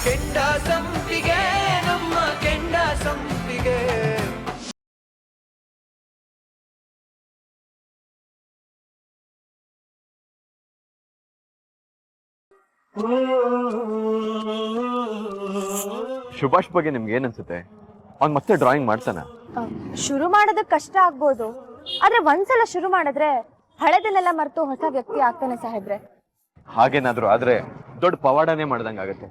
ಕೆಂಡ ಸಂಪಿಗೆ ನಮ್ಮ ಕೆಂಡ ಸಂಪಿಗೆ. ಸುಭಾಷ್ ಬಗ್ಗೆ ನಿಮ್ಗೆ ಏನನ್ಸುತ್ತೆ? ಅವ್ನು ಮತ್ತೆ ಡ್ರಾಯಿಂಗ್ ಮಾಡ್ತಾನ? ಶುರು ಮಾಡೋದಕ್ಕೆ ಕಷ್ಟ ಆಗ್ಬೋದು, ಆದ್ರೆ ಒಂದ್ಸಲ ಶುರು ಮಾಡಿದ್ರೆ ಹಳೆದನ್ನೆಲ್ಲ ಮರೆತು ಹೊಸ ವ್ಯಕ್ತಿ ಆಗ್ತಾನೆ ಸಾಹೇಬ್ರೆ. ಹಾಗೇನಾದ್ರು ಆದ್ರೆ ದೊಡ್ಡ ಪವಾಡನೇ ಮಾಡ್ದಂಗಾಗತ್ತೆ.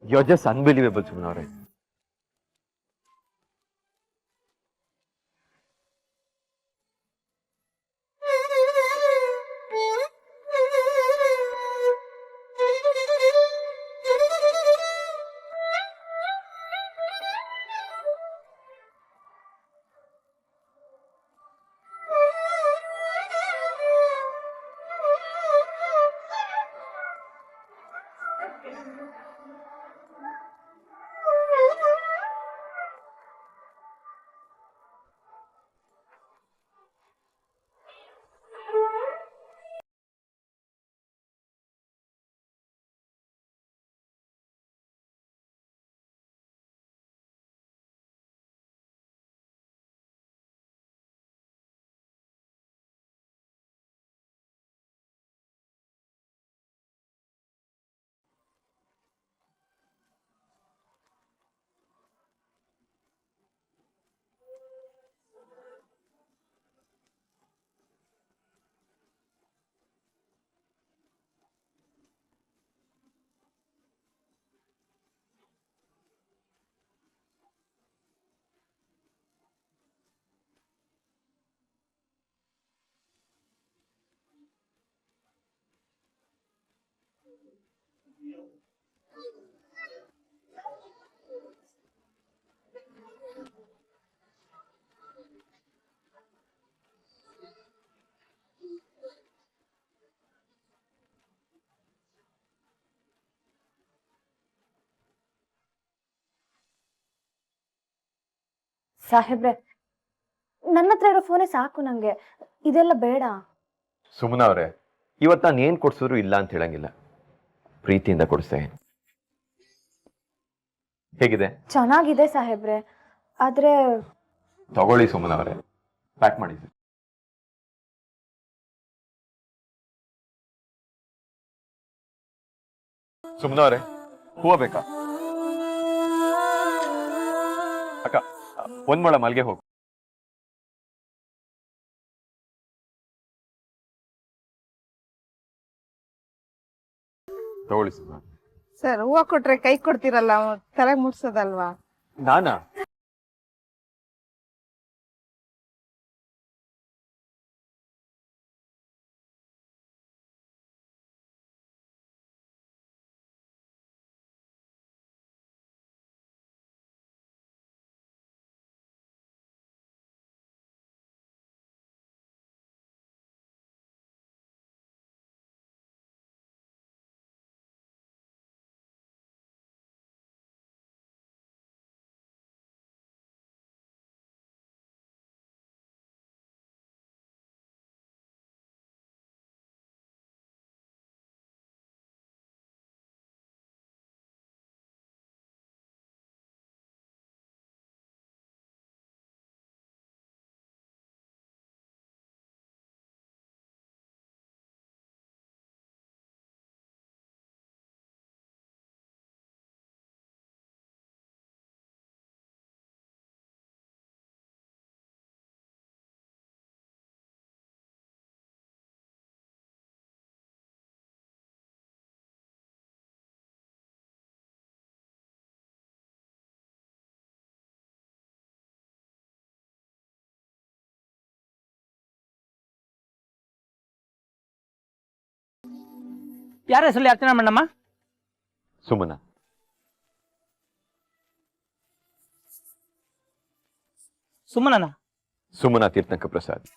ಯು ಆರ್ ಜಸ್ಟ್ ಅನ್ಬಿಲೀವೇಬಲ್ ಸುಮ್ಮನೆ ಅವ್ರೆ. ಸಾಹೇಬ್ರೆ, ನನ್ನ ಹತ್ರ ಇರೋ ಫೋನೇ ಸಾಕು ನಂಗೆ, ಇದೆಲ್ಲ ಬೇಡ. ಸುಮ್ಮನೆ ಅವ್ರೆ, ಇವತ್ತು ನಾನು ಏನ್ ಕೊಡ್ಸಿದ್ರು ಇಲ್ಲ ಅಂತ ಹೇಳಂಗಿಲ್ಲ, ಪ್ರೀತಿಯಿಂದ ಕೊಡಿಸ್ತೇನೆ. ಹೇಗಿದೆ? ಚೆನ್ನಾಗಿದೆ ಸಾಹೇಬ್ರೆ, ಆದ್ರೆ ತಗೊಳ್ಳಿ ಸುಮ್ಮನೆ ಅವರೇ, ಪ್ಯಾಕ್ ಮಾಡಿ. ಸುಮ್ಮನೆ ಅವರೇ, ಹೂವ ಬೇಕಾ? ಅಕ್ಕ, ಒಂದ್ ಮೊಳ ಮಲ್ಗೆ ಹೋಗು. ತಗೊಳ್ಳಿ ಸುಮ್ಮನೆ. ಸರ್, ಹೂವ ಕೊಟ್ರೆ ಕೈ ಕೊಡ್ತೀರಲ್ಲ, ತಲೆ ಮುಡ್ಸೋದಲ್ವಾ? ನಾನಾ? ಯಾರ ಹೆಸರಲ್ಲಿ ಅರ್ಚನಾ ಮಣ್ಣಮ್ಮ? ಸುಮ್ಮನ. ಸುಮ್ಮನನ? ಸುಮ್ಮನ ತೀರ್ಥಂಕ ಪ್ರಸಾದ್.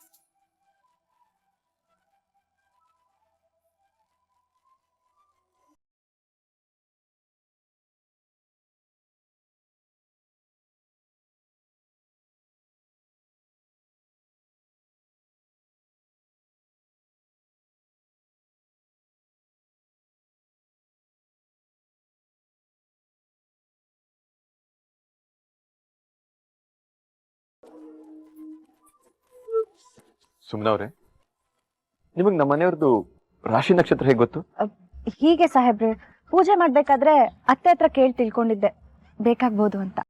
ಸುಮ್ನವ್ರೆ, ನಿಮಗ್ ನಮ್ಮ ಮನೆಯವ್ರದ್ದು ರಾಶಿ ನಕ್ಷತ್ರ ಹೇಗೆ ಗೊತ್ತು? ಹೀಗೆ ಸಾಹೇಬ್ರೆ, ಪೂಜೆ ಮಾಡ್ಬೇಕಾದ್ರೆ ಅತ್ತೆ ಹತ್ರ ಕೇಳಿ ತಿಳ್ಕೊಂಡಿದ್ದೆ ಬೇಕಾಗ್ಬೋದು ಅಂತ.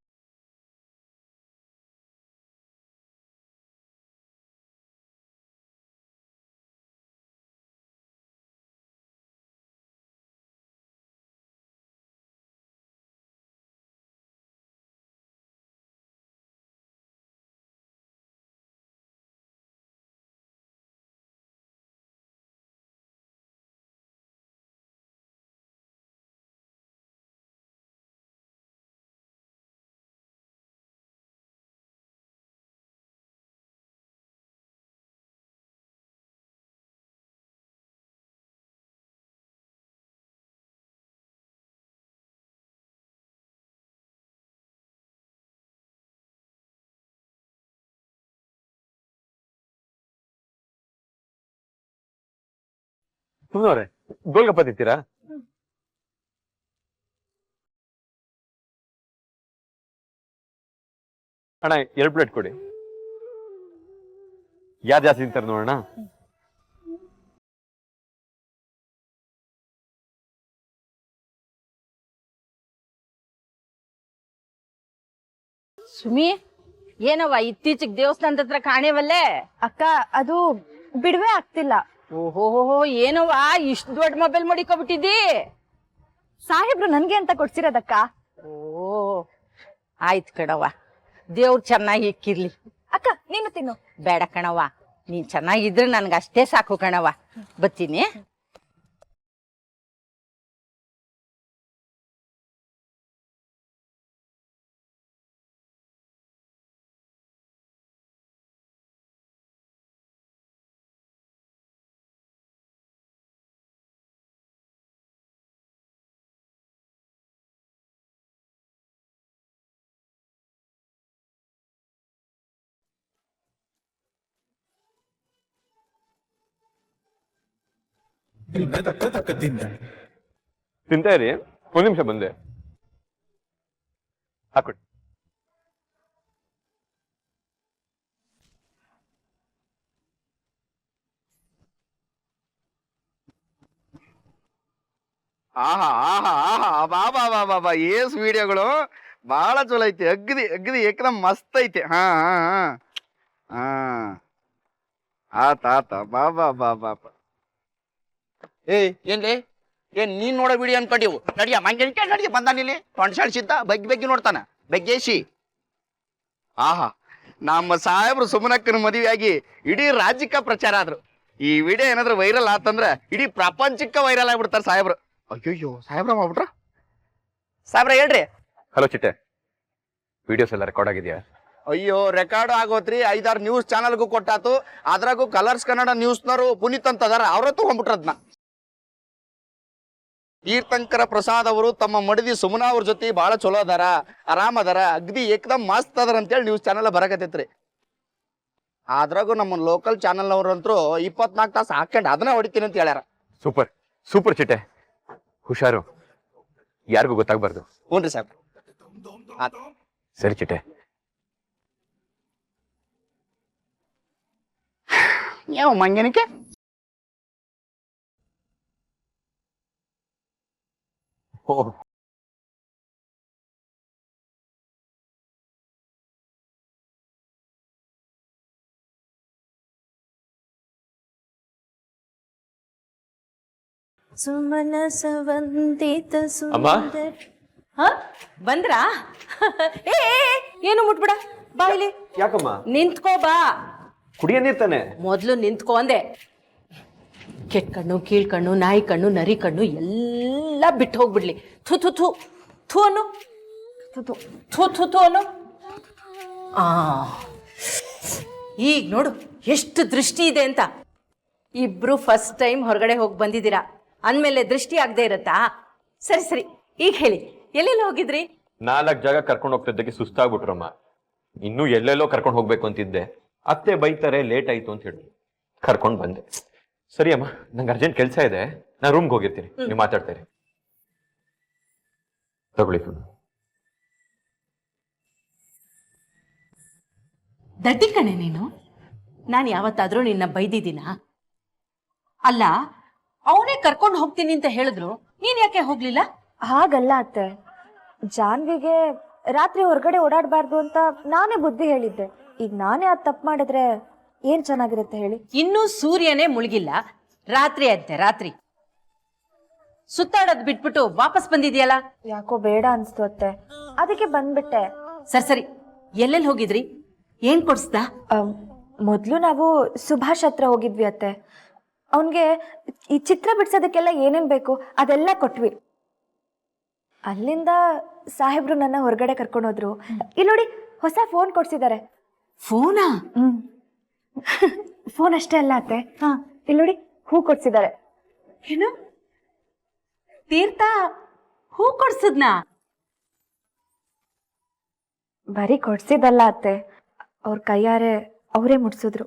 ಸುಮ್ನವ್ರೆ, ಗೋಲ್ಗಪ್ಪ ತಿಂತೀರಾ? ಅಣ್ಣ 2 ಪ್ಲೇಟ್ ಕೊಡಿ. ಯಾರು ಜಾಸ್ತಿ ತಿಂತಾರೆ ನೋಡೋಣ. ಸುಮಿ, ಏನವ್ವ ಇತ್ತೀಚಿಗೆ ದೇವಸ್ಥಾನದ ಹತ್ರ ಕಾಣೇವಲ್ಲೇ? ಅಕ್ಕ, ಅದು ಬಿಡುವೆ ಆಗ್ತಿಲ್ಲ. ಓಹೋ, ಏನವ್ವ ಇಷ್ಟು ದೊಡ್ಡ ಮೊಬೈಲ್ ಮಡಿಕೊಬಿಟ್ಟಿದ್ದಿ? ಸಾಹೇಬ್ರು ನನ್ಗೆ ಅಂತ ಕೊಡ್ಸಿರೋದಕ್ಕ. ಓ ಆಯ್ತು ಕಣವ್ವ, ದೇವ್ರು ಚೆನ್ನಾಗಿ ಇಕ್ಕಿರ್ಲಿ. ಅಕ್ಕ, ನೀನು ತಿನ್ನು. ಬೇಡ ಕಣವ್ವ, ನೀನ್ ಚೆನ್ನಾಗಿದ್ರೆ ನನ್ಗೆ ಅಷ್ಟೇ ಸಾಕು ಕಣವ್ವ. ಬತ್ತೀನಿ. ತಿಂತಾ ಇರಿ, 1 ನಿಮಿಷ ಬಂದೆ. ಹಾಕೊಡಿ. ಆಹಾ ಆಹಾ ಆಹಾ ಬಾಬಾ ಬಾಬಾ ಬಾ ಏಸ್ ವಿಡಿಯೋಗಳು ಬಹಳ ಚಲೋ ಐತಿ. ಅಗ್ದಿ ಅಗ್ದಿ ಏಕದಮ್ ಮಸ್ತ್ ಐತಿ. ಹಾ ಹಾ ಹಾ ಹಾ ಆತ ಬಾಬಾ ಬಾಬಾ. ಏನ್ಲಿ ಏನ್ ನೀನ್ ನೋಡೋ ವಿಡಿಯೋ ಅನ್ಕೊಂಡಿವು? ನಡಿಯ ಮಂಗೆ ನಡಿಯ ಬಂದಾನಿಲ್ಲಿ ತೊಂಡ್ಸಾಡ್ಸಿದ್ದ ಬಗ್ಗಿ ನೋಡ್ತಾನ ಬಗ್ಗೇಶಿ. ಆಹಾ, ನಮ್ಮ ಸಾಹೇಬ್ರು ಸುಮನಕ್ಕನ ಮದುವೆಯಾಗಿ ಇಡೀ ರಾಜ್ಯಕ್ಕ ಪ್ರಚಾರ ಆದ್ರು. ಈ ವಿಡಿಯೋ ಏನಾದ್ರು ವೈರಲ್ ಆತಂದ್ರ ಇಡೀ ಪ್ರಪಂಚಕ್ಕ ವೈರಲ್ ಆಗ್ಬಿಡ್ತಾರ ಸಾಹೇಬ್ರು. ಅಯ್ಯಯ್ಯೋ, ಸಾಹೇಬ್ರ ಮಾಡ್ಬಿಟ್ರ? ಸಾಹೇಬ್ರ ಹೇಳ್ರಿ. ಹಲೋ ಚಿಟ್ಟೆ, ವಿಡಿಯೋಸ್ ಎಲ್ಲ ರೆಕಾರ್ಡ್ ಆಗಿದೆಯಾ? ಅಯ್ಯೋ, ರೆಕಾರ್ಡ್ ಆಗೋತ್ರಿ. 5-6 ನ್ಯೂಸ್ ಚಾನಲ್ಗೂ ಕೊಟ್ಟಾತು. ಅದ್ರಾಗೂ ಕಲರ್ಸ್ ಕನ್ನಡ ನ್ಯೂಸ್ನವರು ಪುನೀತ್ ಅಂತ ಅದಾರ, ಅವ್ರ ತಗೊಂಡ್ಬಿಟ್ರದ್ನ. ತೀರ್ಥಂಕರ ಪ್ರಸಾದ್ ಅವರು ತಮ್ಮ ಮಡದಿ ಸುಮನಾ ಅವ್ರ ಜೊತೆ ಬಹಳ ಚಲೋ ಅದಾರ, ಆರಾಮ್ ಅದಾರ, ಅಗ್ದಿ ಏಕದಮ್ ಮಸ್ತ್ ಅದಾರ ಅಂತೇಳಿ ನ್ಯೂಸ್ ಚಾನಲ್ ಬರಕತ್ತೈತ್ರಿ. ಅದ್ರಾಗೂ ನಮ್ಮ ಲೋಕಲ್ ಚಾನಲ್ ಅವ್ರಂತೂ 24 ತಾಸು ಹಾಕೊಂಡ್ ಅದನ್ನ ಹೊಡಿತೀನಿ ಅಂತ ಹೇಳ್ಯಾರ. ಸೂಪರ್ ಸೂಪರ್ ಚಿಟ್ಟೆ, ಹುಷಾರು, ಯಾರಿಗೂ ಗೊತ್ತಾಗ್ಬಾರ್ದು. ಹ್ಞೂನ್ರಿ ಸಾಹೇಬ್. ಸರಿ ಚಿಟ್ಟೆ. ಯಾವ ಮಂಗನಿಕೆ ಓ, ಸುಮನ ಸವಂದಿತ ಅಮ್ಮ, ಹ ಬಂದ್ರಾ? ಏ ಏನು ಮುಟ್ಬಿಡ, ಬಾ ಇಲ್ಲಿ. ಯಾಕಮ್ಮ? ನಿಂತ್ಕೋ ಬಾ. ಕುಡಿಯ ನೀರ್ ತಾನೆ? ಮೊದ್ಲು ನಿಂತ್ಕೋ ಅಂದೆ. ಕೆಟ್ಟ ಕಣ್ಣು, ಕೀಳ್ ಕಣ್ಣು, ನಾಯಿ ಕಣ್ಣು, ನರಿ ಕಣ್ಣು ಎಲ್ಲ ಬಿಟ್ಟು ಹೋಗ್ಬಿಡ್ಲಿ. ಥು ಥು ಥು ಥು ಅನ್ನು, ಥು ಥು ಥು ಥು ಅನ್ನು. ಈಗ ನೋಡು ಎಷ್ಟು ದೃಷ್ಟಿ ಇದೆ ಅಂತ. ಇಬ್ರು ಫಸ್ಟ್ ಟೈಮ್ ಹೊರಗಡೆ ಹೋಗಿ ಬಂದಿದ್ದೀರಾ ಅಂದಮೇಲೆ ದೃಷ್ಟಿ ಆಗದೆ ಇರತ್ತಾ? ಸರಿ ಸರಿ, ಈಗ ಹೇಳಿ, ಎಲ್ಲೆಲ್ಲಿ ಹೋಗಿದ್ರಿ? 4 ಜಾಗ ಕರ್ಕೊಂಡು ಹೋಗ್ತಿದ್ದಕ್ಕೆ ಸುಸ್ತಾಗ್ಬಿಟ್ರಮ್ಮ. ಇನ್ನೂ ಎಲ್ಲೆಲ್ಲೋ ಕರ್ಕೊಂಡು ಹೋಗ್ಬೇಕು ಅಂತಿದ್ದೆ. ಅತ್ತೆ ಬೈತಾರೆ, ಲೇಟ್ ಆಯ್ತು ಅಂತ ಹೇಳಿ ಕರ್ಕೊಂಡು ಬಂದೆ. ಸರಿ ಅಮ್ಮ, ನಂಗೆ ಅರ್ಜೆಂಟ್ ಕೆಲಸ ಇದೆ, ನಾನು ರೂಮ್ಗೆ ಹೋಗಿರ್ತೀನಿ, ನೀವು ಮಾತಾಡ್ತೀರಿ. ತಗೊಳ್ಳಿ. ದಡ್ಡಿ ಕಣೆ ನೀನು. ನಾನು ಯಾವತ್ತಾದ್ರೂ ನಿನ್ನ ಬೈದಿದ್ದೀನಾ? ಅಲ್ಲ, ಅವನೇ ಕರ್ಕೊಂಡು ಹೋಗ್ತೀನಿ ಅಂತ ಹೇಳಿದ್ರು, ನೀನ್ ಯಾಕೆ ಹೋಗ್ಲಿಲ್ಲ? ಹಾಗಲ್ಲ ಅತ್ತೆ, ಜಾನ್ವಿಗೆ ರಾತ್ರಿ ಹೊರಗಡೆ ಓಡಾಡಬಾರ್ದು ಅಂತ ನಾನೇ ಬುದ್ಧಿ ಹೇಳಿದ್ದೆ. ಈಗ ನಾನೇ ಅದು ತಪ್ಪು ಮಾಡಿದ್ರೆ ಏನ್ ಚೆನ್ನಾಗಿರುತ್ತೆ ಹೇಳಿ? ಇನ್ನೂ ಸೂರ್ಯನೇ ಮುಳುಗಿಲ್ಲ, ರಾತ್ರಿ ಅಂತೆ ರಾತ್ರಿ. ಸುತ್ತಾಡೋದ್ ಬಿಟ್ಬಿಟ್ಟು ವಾಪಸ್ ಬಂದಿದ್ಯಲ್ಲ? ಯಾಕೋ ಬೇಡ ಅನ್ಸ್ತು ಅತ್ತೆ, ಅದಕ್ಕೆ ಬಂದ್ಬಿಟ್ಟೆ. ಸರಿ, ಎಲ್ಲೆಲ್ಲಿ ಹೋಗಿದ್ರಿ? ಏನ್ ಕೊಡ್ಸ್ದ? ಮೊದ್ಲು ನಾವು ಸುಭಾಷ್ ಹತ್ರ ಹೋಗಿದ್ವಿ ಅತ್ತೆ. ಅವನ್ಗೆ ಈ ಚಿತ್ರ ಬಿಡ್ಸೋದಕ್ಕೆಲ್ಲ ಏನೇನ್ ಬೇಕು ಅದೆಲ್ಲ ಕೊಟ್ವಿ. ಅಲ್ಲಿಂದ ಸಾಹೇಬ್ರು ನನ್ನ ಹೊರಗಡೆ ಕರ್ಕೊಂಡೋದ್ರು. ಇಲ್ಲಿ ನೋಡಿ, ಹೊಸ ಫೋನ್ ಕೊಡ್ಸಿದ್ದಾರೆ. ಫೋನಾ? ಫೋನ್ ಅಷ್ಟೇ ಅಲ್ಲ ಅತ್ತೆ, ಇಲ್ಲಿ ನೋಡಿ ಹೂ ಕೊಡ್ಸಿದ್ದಾರೆ. ಏನು ತೀರ್ಥ ಹೂ ಕೊಡ್ಸದ್ನಾ? ಬರೀ ಕೊಡ್ಸಿದಲ್ಲ ಅತ್ತೆ, ಅವ್ರ ಕೈಯಾರೆ ಅವರೇ ಮುಡ್ಸಿದ್ರು.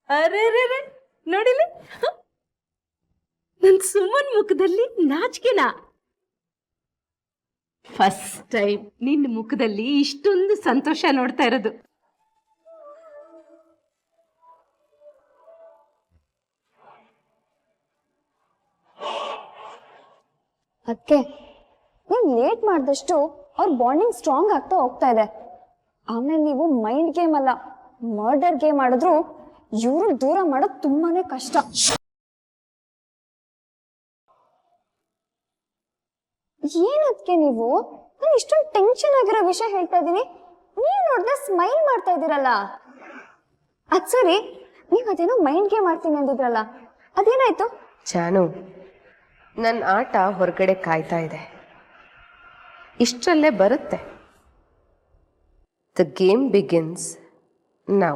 ಅರೆ ನೋಡಿಲಿ, ನನ್ ಸುಮನ್ ಮುಖದಲ್ಲಿ ನಾಚಿಕೆನಾ? ಫಸ್ಟ್ ಟೈಮ್ ನಿನ್ನ ಮುಖದಲ್ಲಿ ಇಷ್ಟೊಂದು ಸಂತೋಷ ನೋಡ್ತಾ ಇರೋದು. ಅದಕ್ಕೆ ನೀವು ಲೇಟ್ ಮಾಡಿದಷ್ಟು ಅವ್ರ ಬಾಂಡಿಂಗ್ ಸ್ಟ್ರಾಂಗ್ ಆಗ್ತಾ ಹೋಗ್ತಾ ಇದೆ. ಆಮೇಲೆ ನೀವು ಮೈಂಡ್ ಗೇಮ್ ಅಲ್ಲ, ಮರ್ಡರ್ ಗೇಮ್ ಆಡಿದ್ರು ಇವ್ರು ದೂರ ಮಾಡೋದು ತುಂಬಾನೇ ಕಷ್ಟ. ಏನದಕ್ಕೆ ನೀವು ನಾನು ಇಷ್ಟೊಂದು ಟೆನ್ಷನ್ ಆಗಿರೋ ವಿಷಯ ಹೇಳ್ತಾ ಇದ್ದೀನಿ, ನೀವು ನೋಡಿದ್ರೆ ಸ್ಮೈಲ್ ಮಾಡ್ತಾ ಇದ್ದೀರಲ್ಲ. ಅದ್ ಸರಿ, ನೀವು ಅದೇನೋ ಮೈಂಡ್ ಗೇಮ್ ಮಾಡ್ತೀನಿ ಅಂದಿದ್ರಲ್ಲ, ಅದೇನಾಯ್ತು? ಜಾನು, ನನ್ನ ಆಟ ಹೊರಗಡೆ ಕಾಯ್ತಾ ಇದೆ, ಇಷ್ಟರಲ್ಲೇ ಬರುತ್ತೆ. The game begins now.